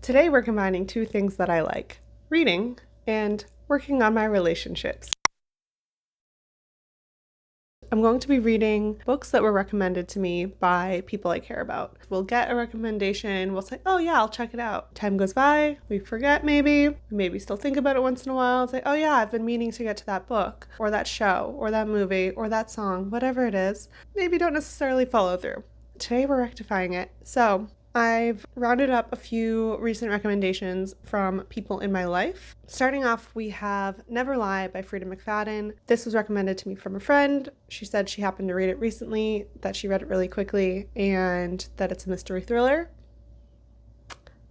Today we're combining two things that I like, reading and working on my relationships. I'm going to be reading books that were recommended to me by people I care about. We'll get a recommendation, we'll say, oh yeah, I'll check it out. Time goes by, we forget maybe still think about it once in a while, say, oh yeah, I've been meaning to get to that book, or that show, or that movie, or that song, whatever it is. Maybe don't necessarily follow through. Today we're rectifying it. So I've rounded up a few recent recommendations from people in my life. Starting off, we have Never Lie by Freida McFadden. This was recommended to me from a friend. She said she happened to read it recently, that she read it really quickly, and that it's a mystery thriller.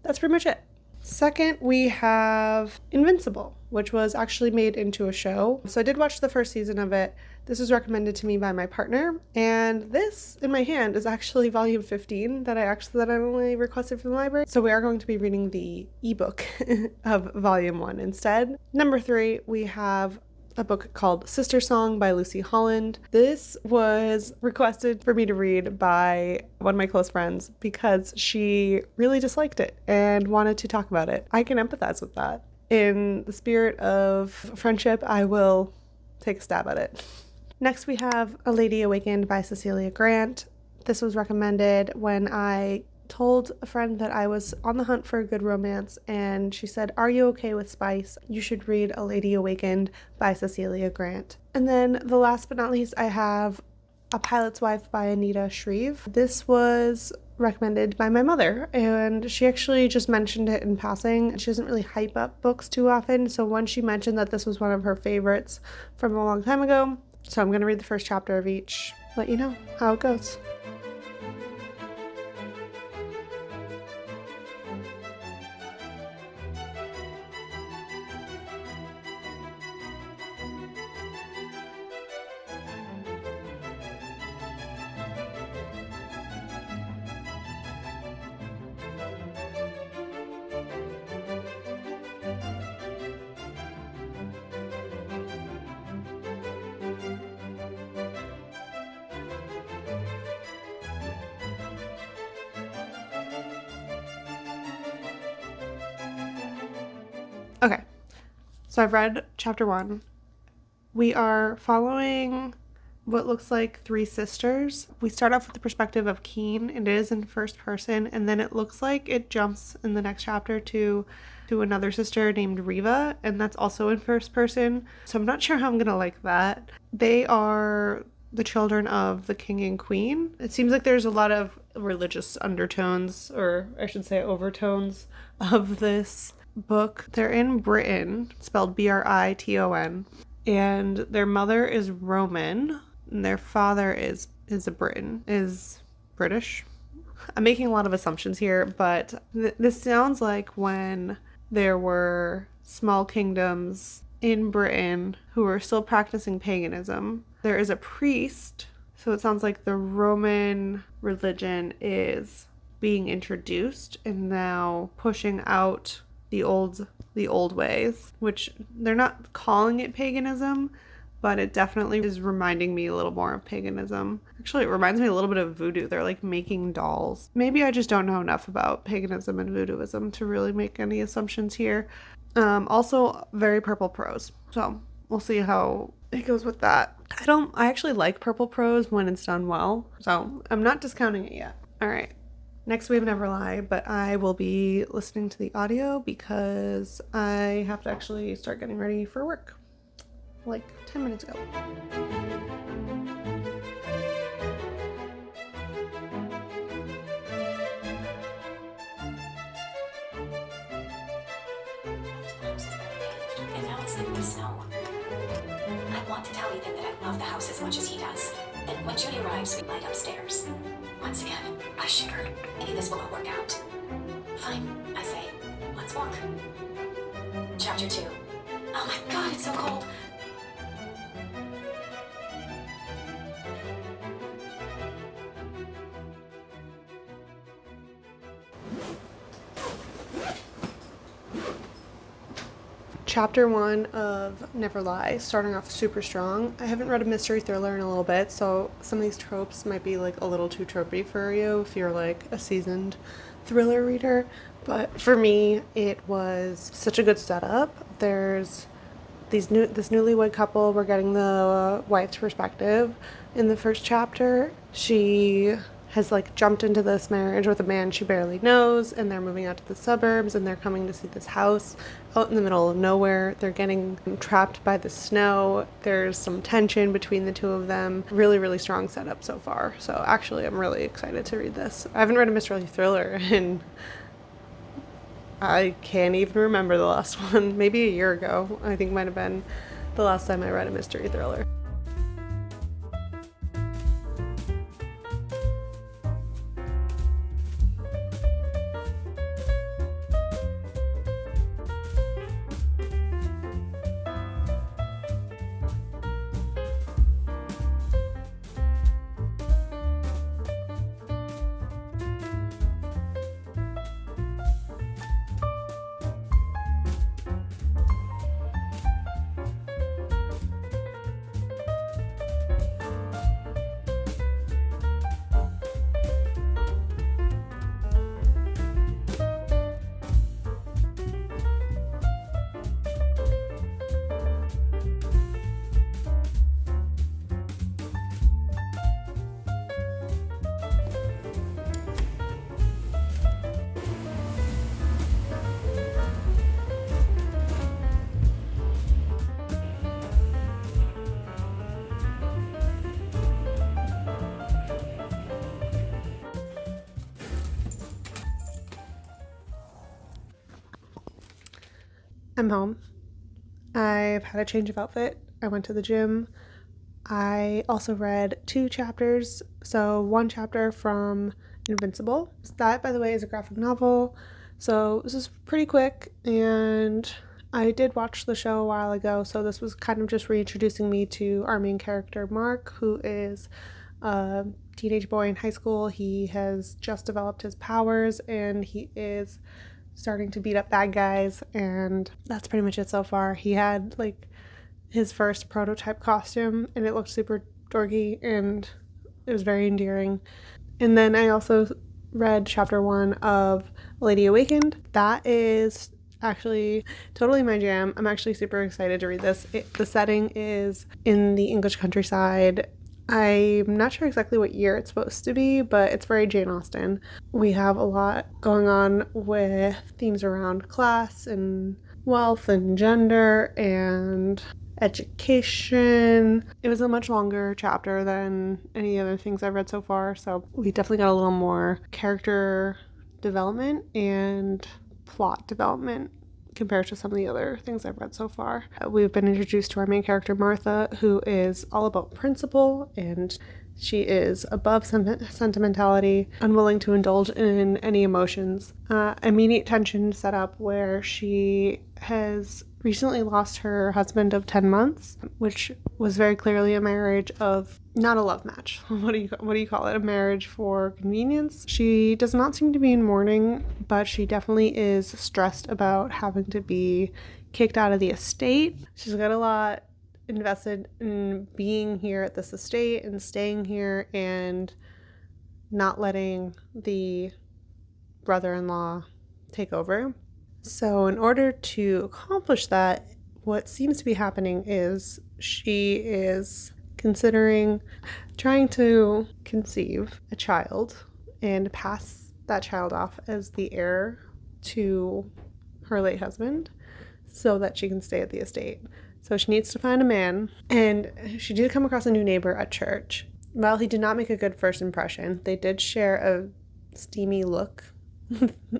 That's pretty much it. Second, we have Invincible, which was actually made into a show. So I did watch the first season of it. This was recommended to me by my partner, and this in my hand is actually volume 15 that I accidentally requested from the library. So we are going to be reading the ebook of volume 1 instead. Number 3, we have a book called Sistersong by Holland. This was requested for me to read by one of my close friends because she really disliked it and wanted to talk about it. I can empathize with that. In the spirit of friendship, I will take a stab at it. Next, we have A Lady Awakened by Cecilia Grant. This was recommended when I told a friend that I was on the hunt for a good romance, and she said, are you okay with spice? You should read A Lady Awakened by Cecilia Grant. And then the last but not least, I have A Pilot's Wife by Anita, Shreve. This was recommended by my mother, and she actually just mentioned it in passing. She doesn't really hype up books too often, so when she mentioned that this was one of her favorites from a long time ago, so I'm going to read the first chapter of each, let you know how it goes. Okay, so I've read chapter 1. We are following what looks like 3 sisters. We start off with the perspective of Keen, and it is in first person, and then it looks like it jumps in the next chapter to another sister named Riva, and that's also in first person. So I'm not sure how I'm gonna like that. They are the children of the king and queen. It seems like there's a lot of religious undertones, or I should say overtones, of this book. They're in Britain, spelled Briton, and their mother is Roman, and their father is British. I'm making a lot of assumptions here, but this sounds like when there were small kingdoms in Britain who were still practicing paganism. There is a priest, so it sounds like the Roman religion is being introduced and now pushing out the old ways, which they're not calling it paganism, but it definitely is reminding me a little more of paganism. Actually, it reminds me a little bit of voodoo. They're like making dolls. Maybe I just don't know enough about paganism and voodooism to really make any assumptions here. Also very purple prose, so we'll see how it goes with that. I actually like purple prose when it's done well, so I'm not discounting it yet. All right. Next, we have Never Lie, but I will be listening to the audio because I have to actually start getting ready for work, like 10 minutes ago. And now it's like the snow. I want to tell Ethan that I love the house as much as he does. And when Judy arrives, we light upstairs. Once again, I shivered. Maybe this will all work out. Fine, I say. Let's walk. Chapter 2. Oh my god, it's so cold. Chapter 1 of Never Lie, starting off super strong. I haven't read a mystery thriller in a little bit, so some of these tropes might be like a little too tropey for you if you're like a seasoned thriller reader, but for me, it was such a good setup. There's this newlywed couple. We're getting the wife's perspective in the first chapter. She has like jumped into this marriage with a man she barely knows, and they're moving out to the suburbs, and they're coming to see this house out in the middle of nowhere. They're getting trapped by the snow. There's some tension between the two of them. Really, really strong setup so far. So actually, I'm really excited to read this. I haven't read a mystery thriller in, I can't even remember the last one. Maybe a year ago. I think might have been the last time I read a mystery thriller. I'm home. I've had a change of outfit. I went to the gym. I also read 2 chapters. So 1 chapter from Invincible. That, by the way, is a graphic novel. So this is pretty quick, and I did watch the show a while ago, so this was kind of just reintroducing me to our main character, Mark, who is a teenage boy in high school. He has just developed his powers, and he is starting to beat up bad guys, and that's pretty much it so far. He had like his first prototype costume, and it looked super dorky, and it was very endearing. And then I also read chapter 1 of Lady Awakened. That is actually totally my jam. I'm actually super excited to read this. The setting is in the English countryside. I'm not sure exactly what year it's supposed to be, but it's very Jane Austen. We have a lot going on with themes around class and wealth and gender and education. It was a much longer chapter than any other things I've read so far, so we definitely got a little more character development and plot development compared to some of the other things I've read so far. We've been introduced to our main character, Martha, who is all about principle, and she is above sentimentality, unwilling to indulge in any emotions. Immediate tension set up where she has recently lost her husband of 10 months, which was very clearly a marriage of, not a love match. What do you call it? A marriage for convenience. She does not seem to be in mourning, but she definitely is stressed about having to be kicked out of the estate. She's got a lot invested in being here at this estate and staying here and not letting the brother-in-law take over. So in order to accomplish that, what seems to be happening is she is considering trying to conceive a child and pass that child off as the heir to her late husband so that she can stay at the estate. So she needs to find a man, and she did come across a new neighbor at church. While he did not make a good first impression, they did share a steamy look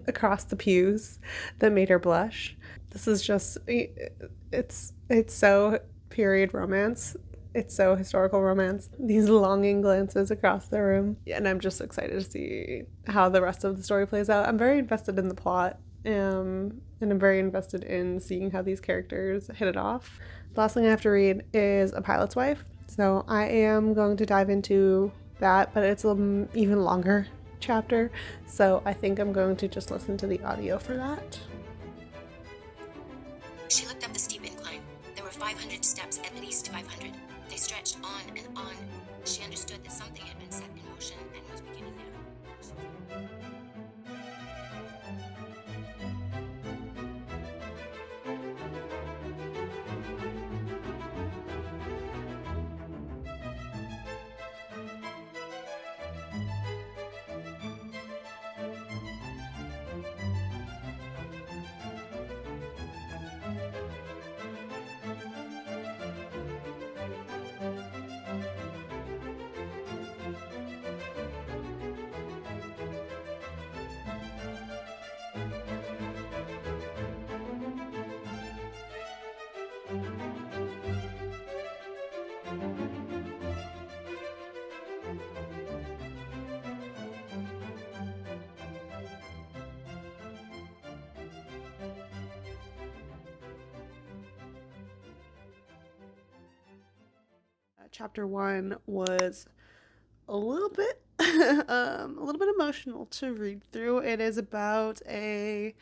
across the pews that made her blush. This is just, it's so period romance. It's so historical romance. These longing glances across the room. And I'm just excited to see how the rest of the story plays out. I'm very invested in the plot. And I'm very invested in seeing how these characters hit it off. The last thing I have to read is A Pilot's Wife. So I am going to dive into that, but it's an even longer chapter. So I think I'm going to just listen to the audio for that. She looked up the steep incline. There were 500 steps, at least 500. They stretched on and on. She understood that something had been set in motion and was beginning now. Chapter 1 was a little bit a little bit emotional to read through. It is about a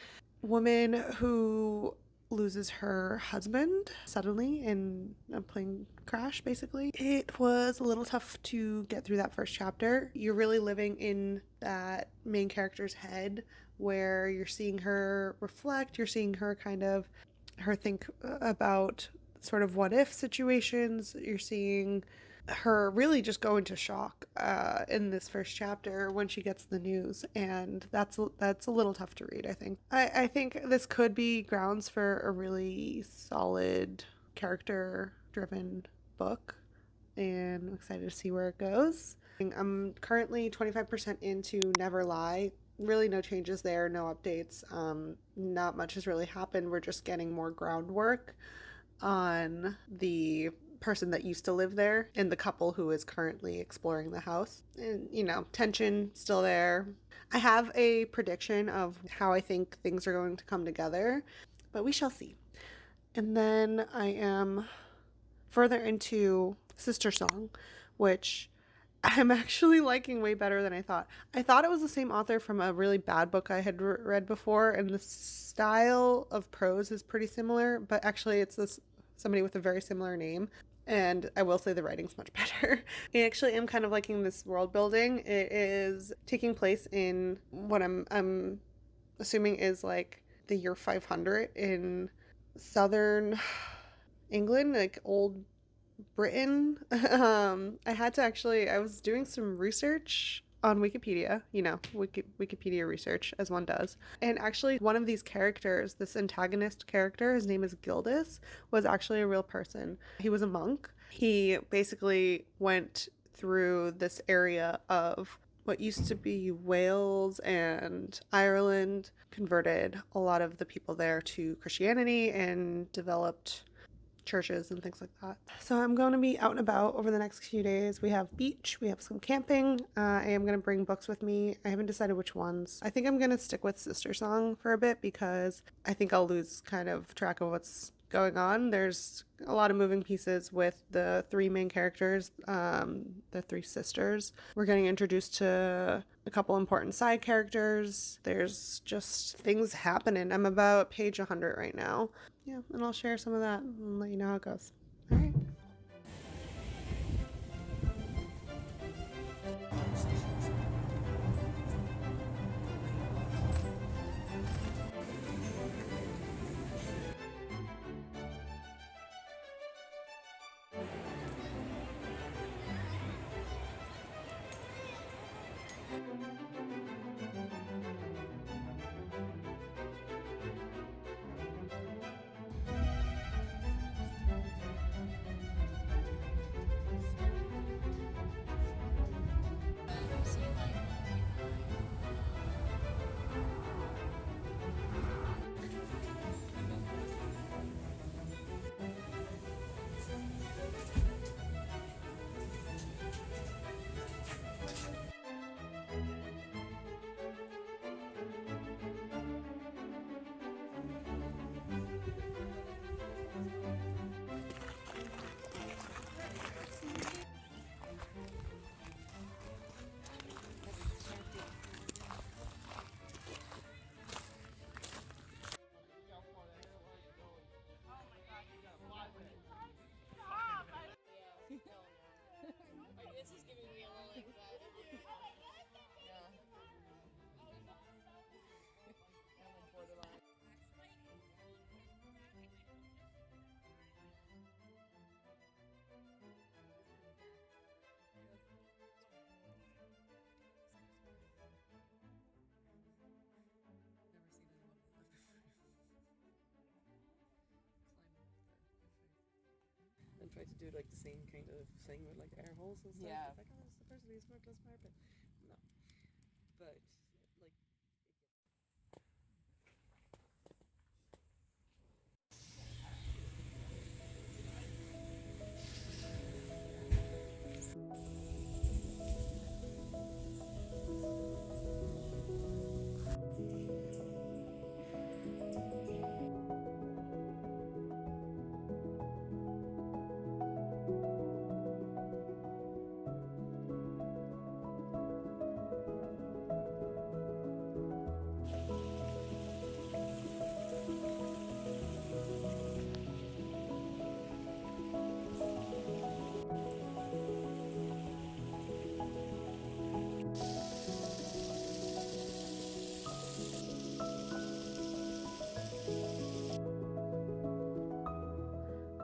woman who loses her husband suddenly in a plane crash, basically. It was a little tough to get through that first chapter. You're really living in that main character's head where you're seeing her reflect, you're seeing her kind of her think about sort of what if situations. You're seeing her really just go into shock in this first chapter when she gets the news, and that's a little tough to read. I think this could be grounds for a really solid character driven book, and I'm excited to see where it goes. I'm currently 25% into Never Lie. Really no changes there, no updates. Not much has really happened. We're just getting more groundwork on the person that used to live there and the couple who is currently exploring the house. And, tension still there. I have a prediction of how I think things are going to come together, but we shall see. And then I am further into Sistersong, which I'm actually liking way better than I thought. I thought it was the same author from a really bad book I had read before, and the style of prose is pretty similar, but actually it's somebody with a very similar name. And I will say the writing's much better. I actually am kind of liking this world building. It is taking place in what I'm assuming is like the year 500 in southern England, like old Britain. I was doing some research on Wikipedia, Wikipedia research as one does. And actually one of these characters, this antagonist character, his name is Gildas, was actually a real person. He was a monk. He basically went through this area of what used to be Wales and Ireland, converted a lot of the people there to Christianity and developed churches and things like that. So I'm going to be out and about over the next few days. We have beach, we have some camping. I am going to bring books with me. I haven't decided which ones. I think I'm going to stick with Sistersong for a bit because I think I'll lose kind of track of what's going on. There's a lot of moving pieces with the three main characters, the three sisters. We're getting introduced to a couple important side characters. There's just things happening. I'm about page 100 right now. Yeah, and I'll share some of that and let you know how it goes. All right. This is giving me a little anxiety. Yeah. Borderline. And try to do like the same kind of thing with like air holes and stuff. Yeah. It's like, oh, it's supposed to be smokeless fire, but no. But like.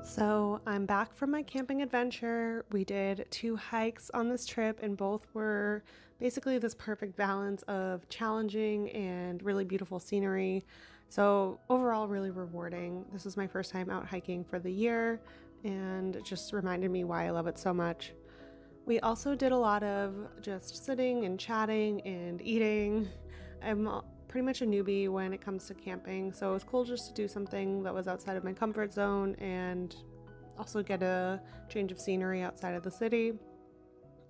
So I'm back from my camping adventure. We did 2 hikes on this trip, and both were basically this perfect balance of challenging and really beautiful scenery. So overall, really rewarding. This is my first time out hiking for the year, and it just reminded me why I love it so much. We also did a lot of just sitting and chatting and eating. I'm pretty much a newbie when it comes to camping, so it was cool just to do something that was outside of my comfort zone and also get a change of scenery outside of the city.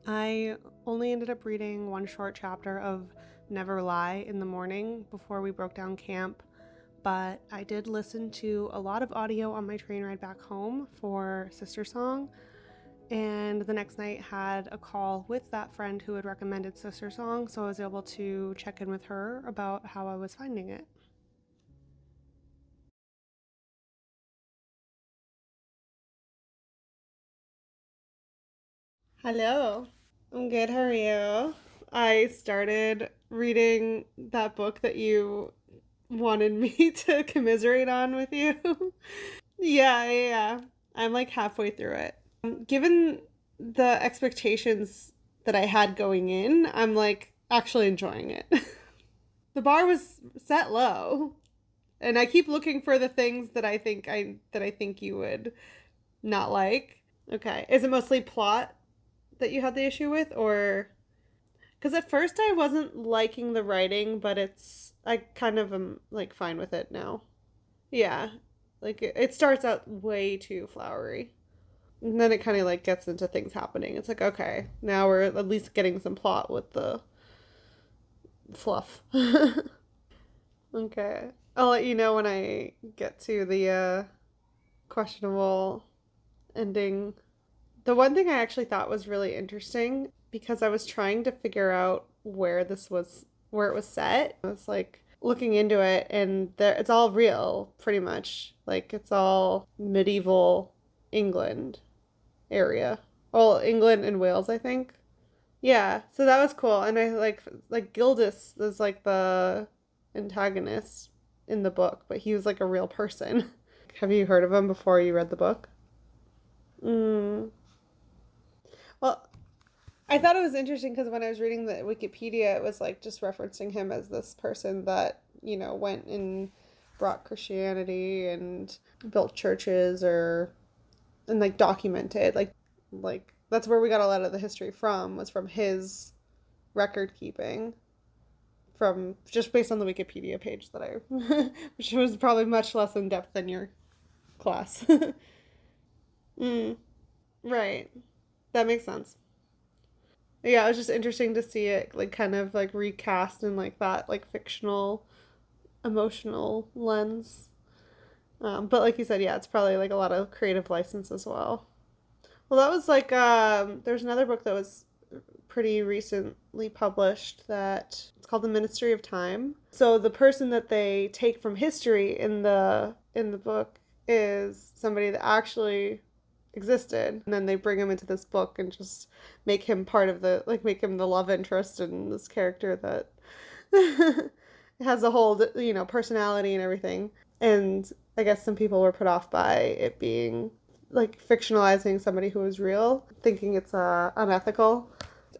I only ended up reading one short chapter of Never Lie in the morning before we broke down camp, but I did listen to a lot of audio on my train ride back home for Sistersong, and the next night had a call with that friend who had recommended Sistersong, so I was able to check in with her about how I was finding it. Hello. I'm good. How are you? I started reading that book that you wanted me to commiserate on with you. Yeah. I'm like halfway through it. Given the expectations that I had going in, I'm like actually enjoying it. The bar was set low, and I keep looking for the things that I think you would not like. Okay. Is it mostly plot that you had the issue with, or because at first I wasn't liking the writing, but I kind of am like fine with it now. Yeah. Like it starts out way too flowery. And then it kind of like gets into things happening. It's like, okay, now we're at least getting some plot with the fluff. Okay. I'll let you know when I get to the questionable ending. The one thing I actually thought was really interesting because I was trying to figure out where it was set. I was like looking into it, and it's all real pretty much. Like it's all medieval England area. Well, England and Wales, I think. Yeah, so that was cool. And I like Gildas was like the antagonist in the book, but he was like a real person. Have you heard of him before you read the book? Mm. Well, I thought it was interesting because when I was reading the Wikipedia, it was like just referencing him as this person that, went and brought Christianity and built churches and like documented like that's where we got a lot of the history from, was from his record keeping, from just based on the Wikipedia page that I which was probably much less in depth than your class. Mm, right. That makes sense. Yeah, it was just interesting to see it like kind of like recast in like that like fictional emotional lens. But like you said, yeah, it's probably like a lot of creative license as well. Well, that was like there's another book that was pretty recently published that it's called The Ministry of Time. So the person that they take from history in the book is somebody that actually existed, and then they bring him into this book and just make him part of make him the love interest in this character that has a whole personality and everything. And I guess some people were put off by it being like fictionalizing somebody who was real, thinking it's unethical.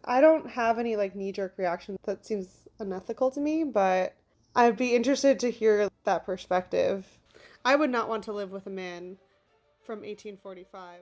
I don't have any like knee jerk reaction that seems unethical to me, but I'd be interested to hear that perspective. I would not want to live with a man from 1845.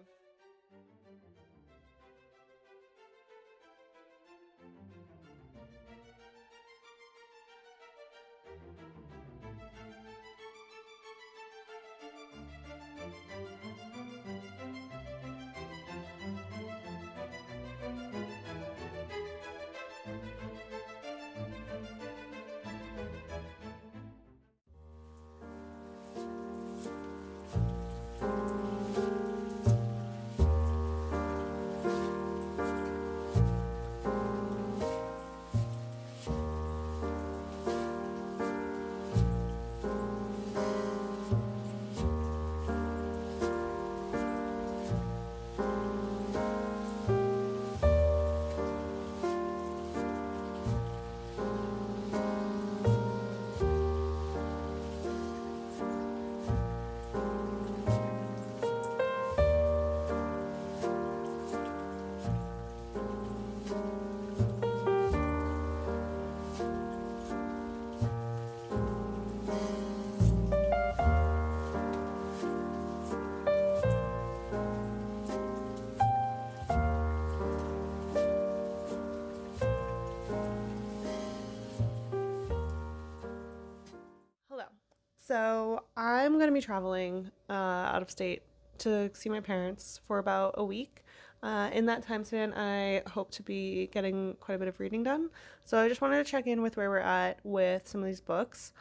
So I'm going to be traveling out of state to see my parents for about a week. In that time span, I hope to be getting quite a bit of reading done. So I just wanted to check in with where we're at with some of these books.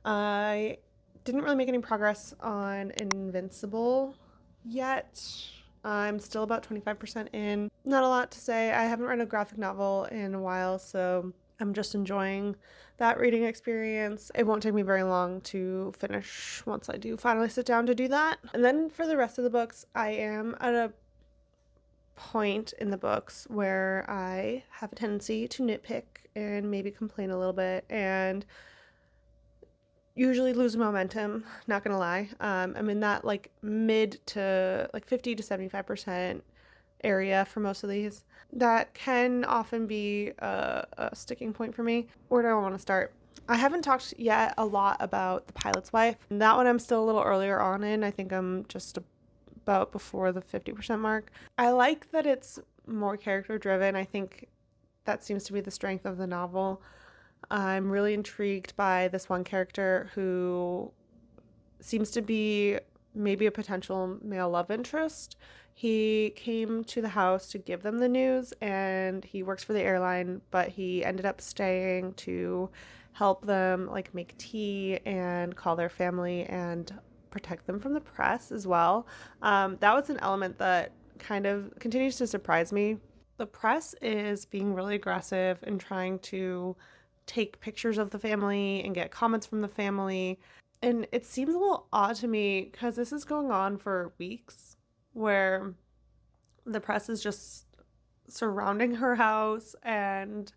I didn't really make any progress on Invincible yet. I'm still about 25% in. Not a lot to say. I haven't read a graphic novel in a while, so I'm just enjoying that reading experience. It won't take me very long to finish once I do finally sit down to do that. And then for the rest of the books, I am at a point in the books where I have a tendency to nitpick and maybe complain a little bit and usually lose momentum, not gonna lie. I'm in that like mid to like 50 to 75% area for most of these. That can often be a sticking point for me. Where do I want to start? I haven't talked yet a lot about The Pilot's Wife. That one I'm still a little earlier on in. I think I'm just about before the 50% mark. I like that it's more character driven. I think that seems to be the strength of the novel. I'm really intrigued by this one character who seems to be maybe a potential male love interest. He came to the house to give them the news, and he works for the airline, but he ended up staying to help them like make tea and call their family and protect them from the press as well. That was an element that kind of continues to surprise me. The press is being really aggressive and trying to take pictures of the family and get comments from the family. And it seems a little odd to me because this is going on for weeks where the press is just surrounding her house and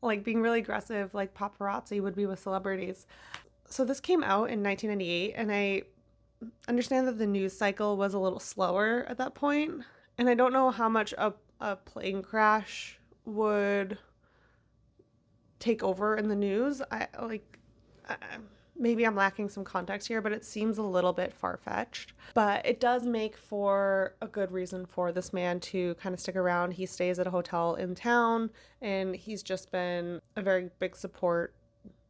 like being really aggressive, like paparazzi would be with celebrities. So this came out in 1998, and I understand that the news cycle was a little slower at that point. And I don't know how much a plane crash would take over in the news. Maybe I'm lacking some context here, but it seems a little bit far-fetched. But it does make for a good reason for this man to kind of stick around. He stays at a hotel in town, and he's just been a very big support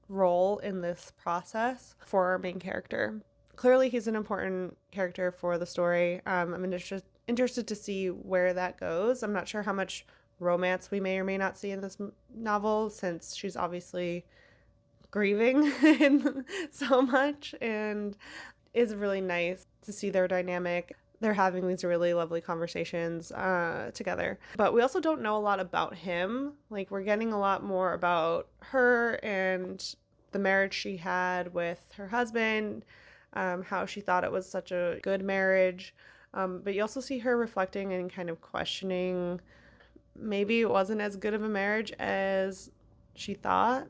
role in this process for our main character. Clearly, he's an important character for the story. I'm interested to see where that goes. I'm not sure how much romance we may or may not see in this novel, since she's obviously grieving so much, and it's really nice to see their dynamic. They're having these really lovely conversations together. But we also don't know a lot about him. Like, we're getting a lot more about her and the marriage she had with her husband, how she thought it was such a good marriage. But you also see her reflecting and kind of questioning maybe it wasn't as good of a marriage as she thought.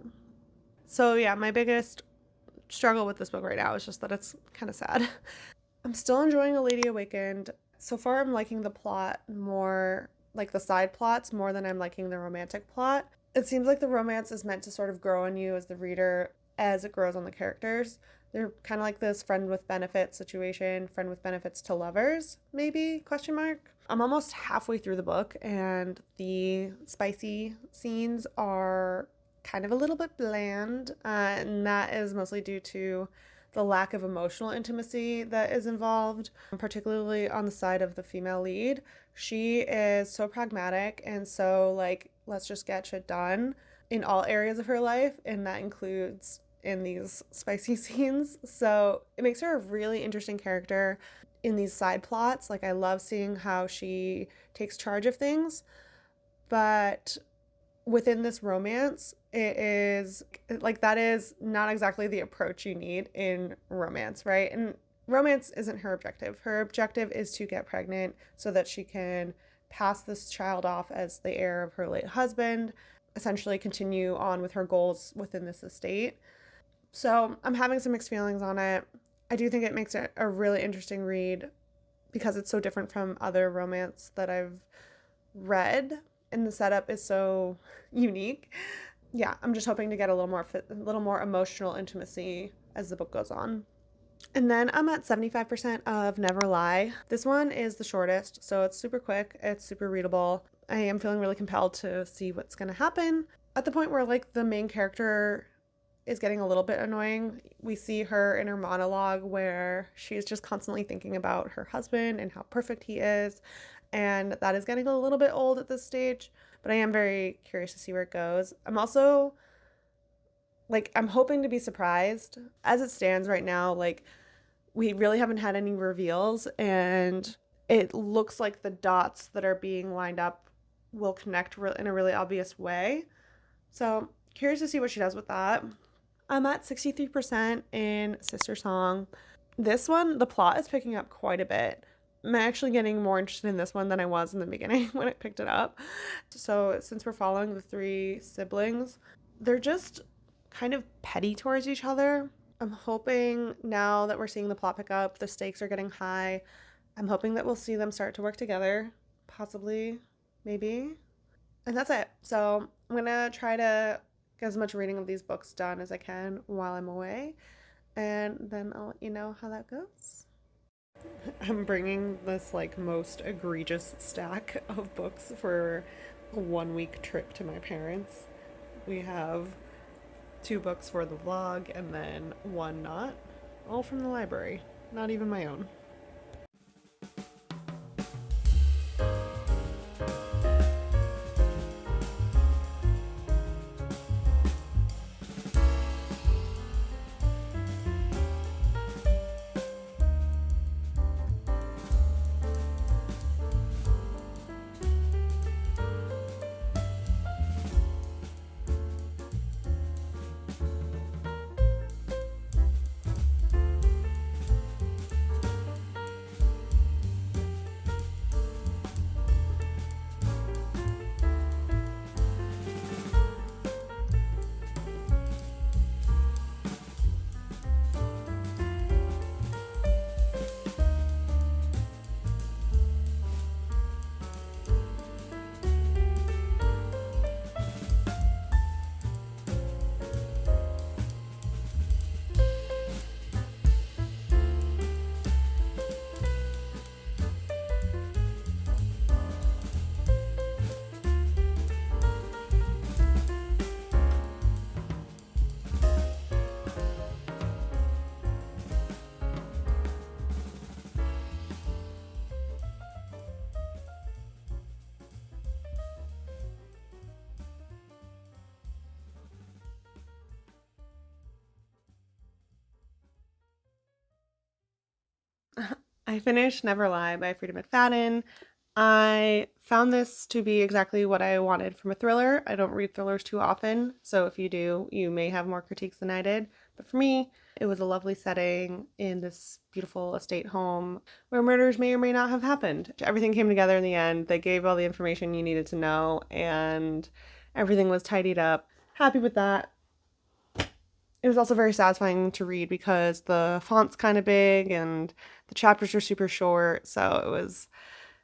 So yeah, my biggest struggle with this book right now is just that it's kind of sad. I'm still enjoying A Lady Awakened. So far I'm liking the plot more, like the side plots, more than I'm liking the romantic plot. It seems like the romance is meant to sort of grow on you as the reader as it grows on the characters. They're kind of like this friend with benefits situation, friend with benefits to lovers, maybe, question mark. I'm almost halfway through the book, and the spicy scenes are kind of a little bit bland, and that is mostly due to the lack of emotional intimacy that is involved, particularly on the side of the female lead. She is so pragmatic and so like, let's just get shit done in all areas of her life, and that includes in these spicy scenes. So it makes her a really interesting character in these side plots. Like, I love seeing how she takes charge of things, but within this romance, it is like, that is not exactly the approach you need in romance, right? And romance isn't her objective. Her objective is to get pregnant so that she can pass this child off as the heir of her late husband, essentially continue on with her goals within this estate. So I'm having some mixed feelings on it. I do think it makes it a really interesting read because it's so different from other romance that I've read, and the setup is so unique. Yeah, I'm just hoping to get a little more emotional intimacy as the book goes on. And then I'm at 75% of Never Lie. This one is the shortest, so it's super quick, it's super readable. I am feeling really compelled to see what's going to happen. At the point where like the main character is getting a little bit annoying. We see her in her monologue where she's just constantly thinking about her husband and how perfect he is, and that is getting a little bit old at this stage, but I am very curious to see where it goes. I'm also like, I'm hoping to be surprised. As it stands right now, like, we really haven't had any reveals, and it looks like the dots that are being lined up will connect in a really obvious way. So, curious to see what she does with that. I'm at 63% in Sistersong. This one, the plot is picking up quite a bit. I'm actually getting more interested in this one than I was in the beginning when I picked it up. So, since we're following the three siblings, they're just kind of petty towards each other. I'm hoping now that we're seeing the plot pick up, the stakes are getting high. I'm hoping that we'll see them start to work together, possibly, maybe. And that's it. So I'm gonna try to get as much reading of these books done as I can while I'm away, and then I'll let you know how that goes. I'm bringing this like most egregious stack of books for a 1 week trip to my parents. We have 2 books for the vlog and then one not, all from the library, not even my own. I finished Never Lie by Freida McFadden. I found this to be exactly what I wanted from a thriller. I don't read thrillers too often, so if you do, you may have more critiques than I did. But for me, it was a lovely setting in this beautiful estate home where murders may or may not have happened. Everything came together in the end. They gave all the information you needed to know, and everything was tidied up. Happy with that. It was also very satisfying to read because the font's kind of big and the chapters are super short, so it was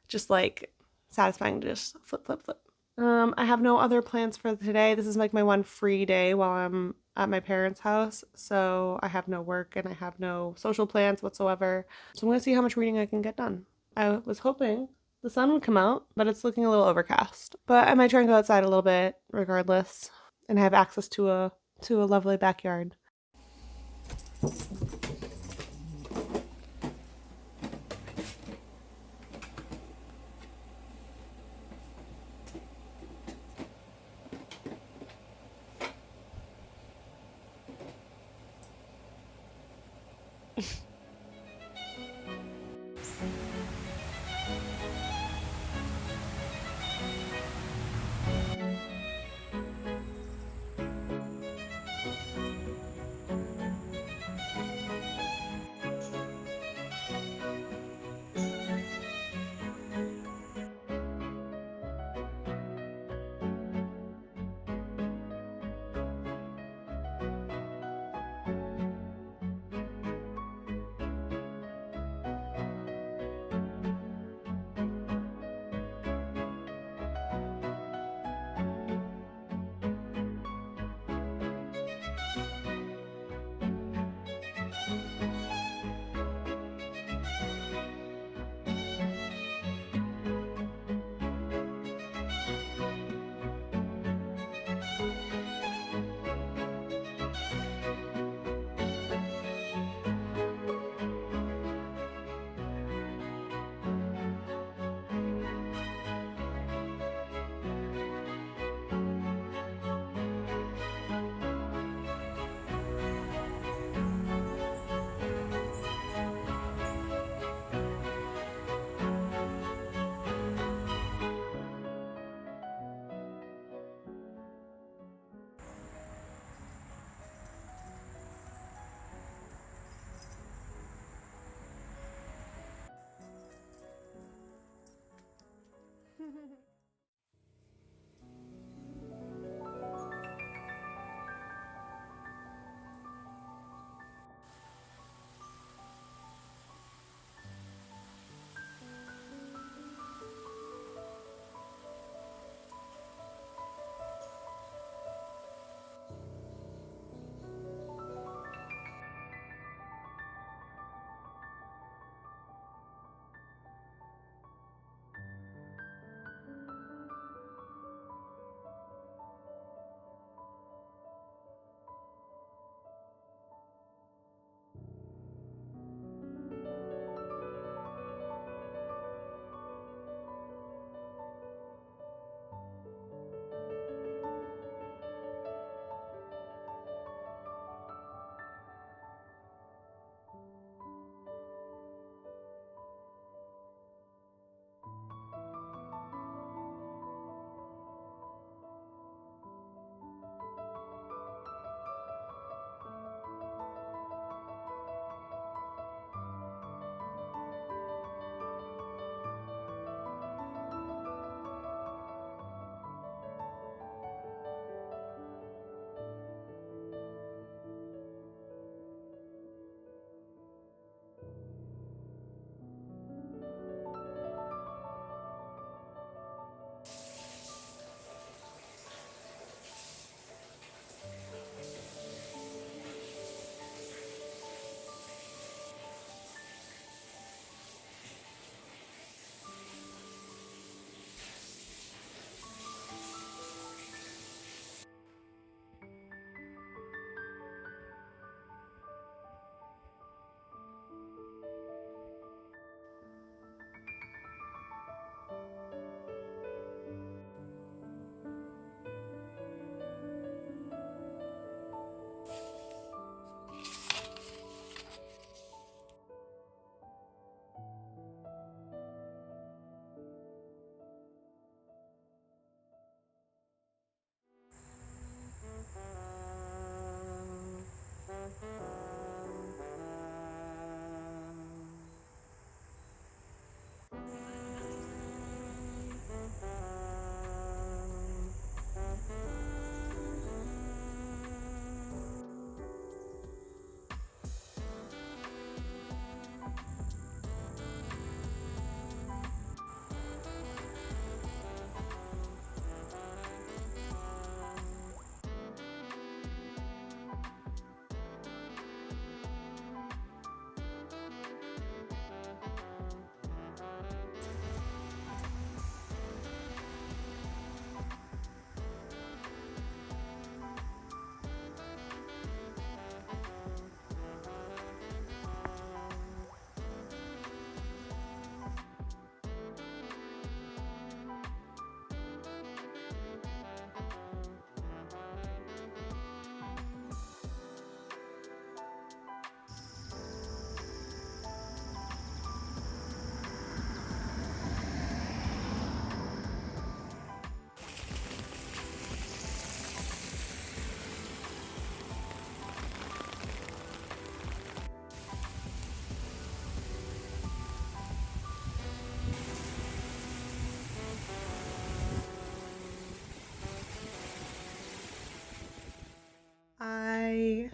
just like satisfying to just flip, flip, flip. I have no other plans for today. This is like my one free day while I'm at my parents' house, so I have no work and I have no social plans whatsoever. So I'm gonna see how much reading I can get done. I was hoping the sun would come out, but it's looking a little overcast. But I might try and go outside a little bit regardless, and have access to a lovely backyard.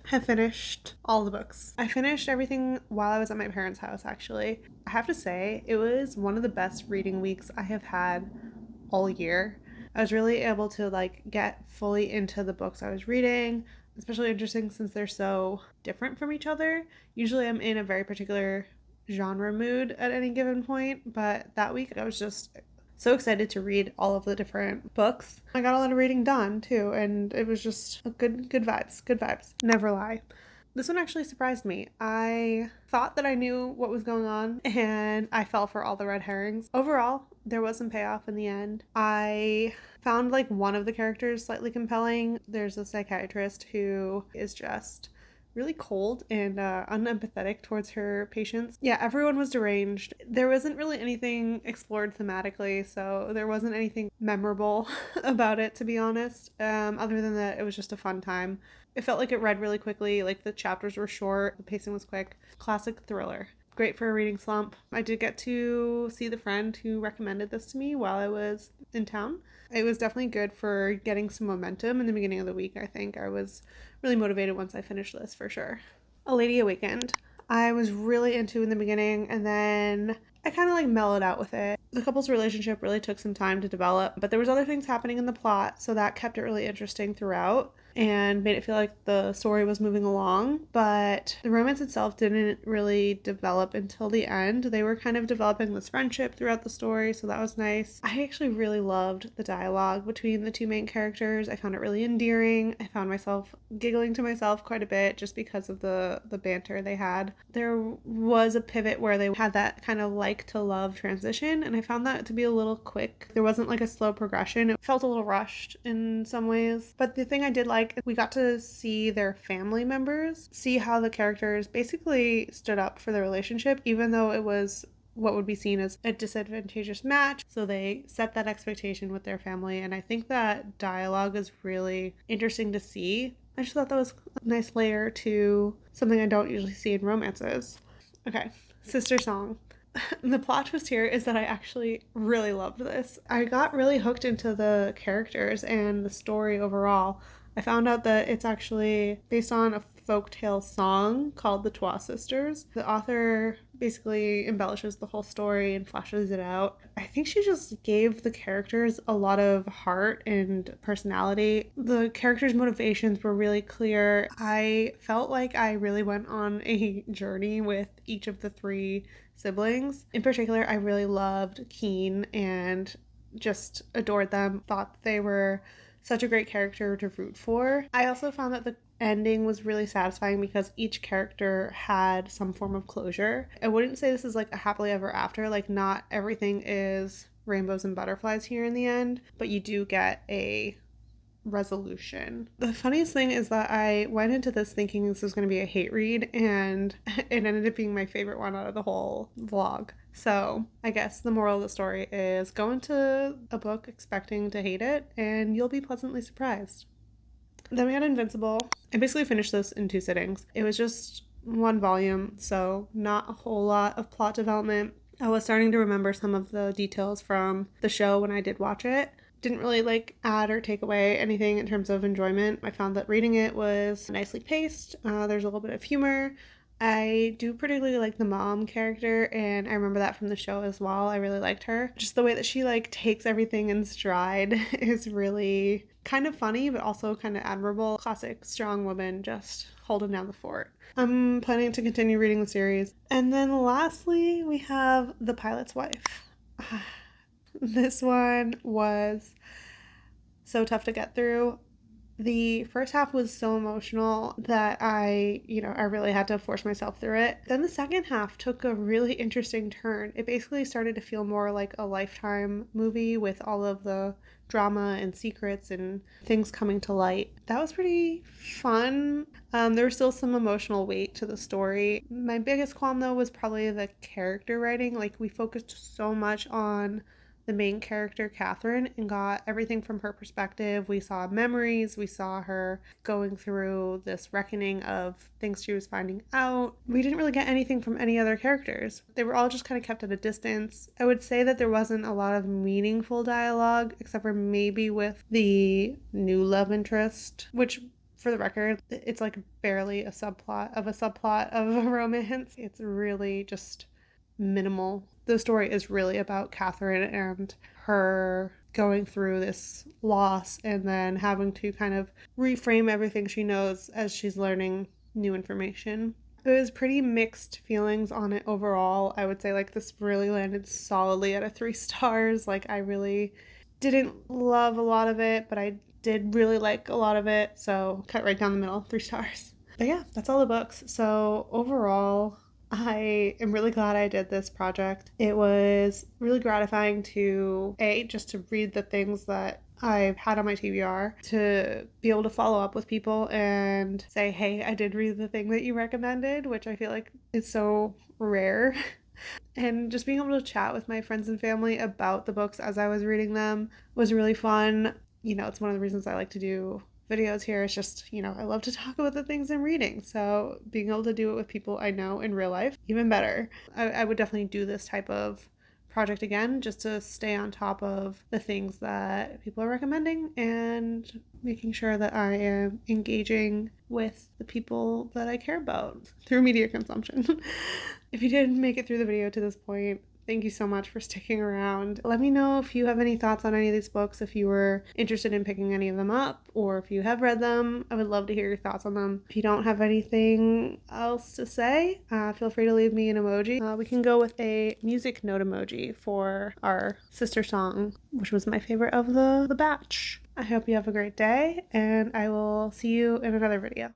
have finished all the books. I finished everything while I was at my parents' house, actually. I have to say, it was one of the best reading weeks I have had all year. I was really able to like get fully into the books I was reading, especially interesting since they're so different from each other. Usually I'm in a very particular genre mood at any given point, but that week I was just so excited to read all of the different books. I got a lot of reading done too, and it was just a good vibes, good vibes. Never lie. This one actually surprised me. I thought that I knew what was going on and I fell for all the red herrings. Overall, there was some payoff in the end. I found like one of the characters slightly compelling. There's a psychiatrist who is just really cold and unempathetic towards her patients. Yeah, everyone was deranged. There wasn't really anything explored thematically, so there wasn't anything memorable about it, to be honest. Other than that, it was just a fun time. It felt like it read really quickly, like the chapters were short, the pacing was quick. Classic thriller. Great for a reading slump. I did get to see the friend who recommended this to me while I was in town. It was definitely good for getting some momentum in the beginning of the week, I think. I was really motivated once I finished this, for sure. A Lady Awakened. I was really into in the beginning, and then I kind of like mellowed out with it. The couple's relationship really took some time to develop, but there was other things happening in the plot, so that kept it really interesting throughout and made it feel like the story was moving along, but the romance itself didn't really develop until the end. They were kind of developing this friendship throughout the story, so that was nice. I actually really loved the dialogue between the two main characters. I found it really endearing. I found myself giggling to myself quite a bit just because of the banter they had. There was a pivot where they had that kind of like to love transition, and I found that to be a little quick. There wasn't like a slow progression. It felt a little rushed in some ways, but the thing I did like, we got to see their family members, see how the characters basically stood up for the relationship, even though it was what would be seen as a disadvantageous match. So they set that expectation with their family, and I think that dialogue is really interesting to see. I just thought that was a nice layer to something I don't usually see in romances. Okay, Sistersong. The plot twist here is that I actually really loved this. I got really hooked into the characters and the story overall. I found out that it's actually based on a folktale song called The Twa Sisters. The author basically embellishes the whole story and fleshes it out. I think she just gave the characters a lot of heart and personality. The characters' motivations were really clear. I felt like I really went on a journey with each of the three siblings. In particular, I really loved Keen and just adored them. Thought they were such a great character to root for. I also found that the ending was really satisfying because each character had some form of closure. I wouldn't say this is like a happily ever after, like not everything is rainbows and butterflies here in the end, but you do get a resolution. The funniest thing is that I went into this thinking this was going to be a hate read, and it ended up being my favorite one out of the whole vlog. So I guess the moral of the story is go into a book expecting to hate it and you'll be pleasantly surprised. Then we had Invincible. I basically finished this in 2 sittings. It was just 1 volume, so not a whole lot of plot development. I was starting to remember some of the details from the show when I did watch it. Didn't really like add or take away anything in terms of enjoyment. I found that reading it was nicely paced. There's a little bit of humor. I do particularly like the mom character, and I remember that from the show as well. I really liked her. Just the way that she like takes everything in stride is really kind of funny, but also kind of admirable. Classic strong woman just holding down the fort. I'm planning to continue reading the series. And then lastly, we have The Pilot's Wife. This one was so tough to get through. The first half was so emotional that I really had to force myself through it. Then the second half took a really interesting turn. It basically started to feel more like a Lifetime movie with all of the drama and secrets and things coming to light. That was pretty fun. There was still some emotional weight to the story. My biggest qualm though was probably the character writing. Like we focused so much on the main character, Catherine, and got everything from her perspective. We saw memories, we saw her going through this reckoning of things she was finding out. We didn't really get anything from any other characters. They were all just kind of kept at a distance. I would say that there wasn't a lot of meaningful dialogue, except for maybe with the new love interest, which For the record, it's like barely a subplot of a romance. It's really just minimal. The story is really about Catherine and her going through this loss and then having to kind of reframe everything she knows as she's learning new information. It was pretty mixed feelings on it overall. I would say like this really landed solidly at a 3 stars. Like I really didn't love a lot of it, but I did really like a lot of it. So cut right down the middle, 3 stars. But yeah, that's all the books. So overall, I am really glad I did this project. It was really gratifying to just to read the things that I've had on my TBR, to be able to follow up with people and say, hey, I did read the thing that you recommended, which I feel like is so rare. And just being able to chat with my friends and family about the books as I was reading them was really fun. You know, it's one of the reasons I like to do videos here. It's just, you know, I love to talk about the things I'm reading. So being able to do it with people I know in real life, even better. I would definitely do this type of project again, just to stay on top of the things that people are recommending and making sure that I am engaging with the people that I care about through media consumption. If you did make it through the video to this point, thank you so much for sticking around. Let me know if you have any thoughts on any of these books, if you were interested in picking any of them up, or if you have read them. I would love to hear your thoughts on them. If you don't have anything else to say, feel free to leave me an emoji. We can go with a music note emoji for our Sistersong, which was my favorite of the batch. I hope you have a great day, and I will see you in another video.